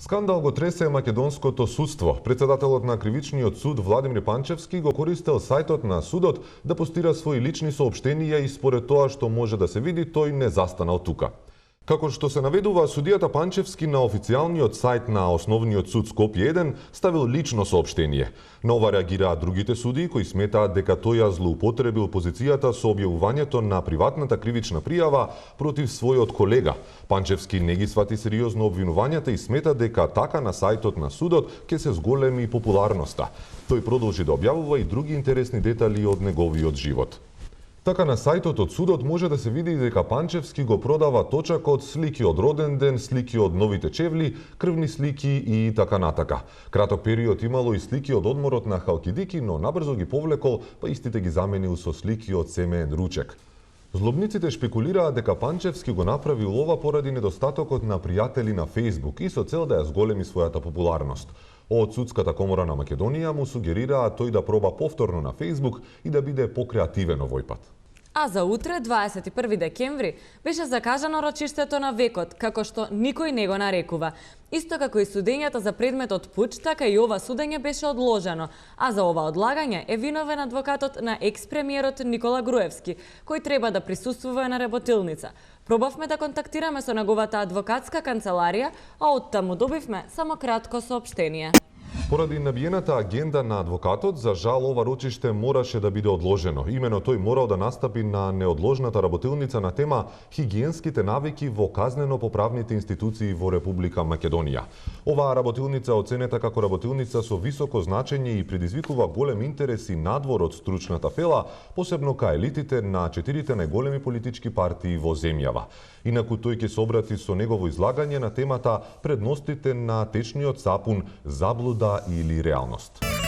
Скандал го тресе македонското судство. Председателот на кривичниот суд Владимир Панчевски го користел сајтот на судот да постира своји лични соопштенија и според тоа што може да се види, тој не застанал тука. Како што се наведува, судијата Панчевски на официјалниот сајт на Основниот суд Скопје 1 ставил лично соопштение. На ова реагираат другите судии кои сметаат дека тој ја злоупотребил позицијата со објавувањето на приватната кривична пријава против својот колега. Панчевски не ги свати сериозно обвинувањата и смета дека така на сајтот на судот ќе се зголеми популарноста. Тој продолжи да објавува и други интересни детали од неговиот живот. Така на сајтот од судот може да се види дека Панчевски го продава точакот, слики од роден ден, слики од новите чевли, крвни слики и така натака. Краток период имало и слики од одморот на Халкидики, но набрзо ги повлекол, па истите ги заменил со слики од семеен ручек. Злобниците шпекулираат дека Панчевски го направил ова поради недостатокот на пријатели на Facebook и со цел да ја зголеми својата популарност. Од Судската комора на Македонија му сугерираат тој да проба повторно на Facebook и да биде покреативен овој пат. А за утре, 21 декември, беше закажано рочиштето на векот, како што никој не го нарекува. Исто како и судењата за предметот пуч, така и ова судење беше одложено, а за ова одлагање е виновен адвокатот на екс-премиерот Никола Груевски, кој треба да присуствува на работилница. Пробавме да контактираме со неговата адвокатска канцеларија, а оттаму добивме само кратко соопштение. Поради набиената агенда на адвокатот, за жал ова рочиште мораше да биде одложено. Имено тој морал да настапи на неодложната работилница на тема хигиенските навики во казнено-поправните институции во Република Македонија. Оваа работилница оценета како работилница со високо значење и предизвикува голем интерес и надвор од стручната фела, посебно кај елитите на 4 најголеми политички партии во земјава. Инаку тој ќе се обрати со негово излагање на темата предностите на течниот сапун, заблуда или реалност.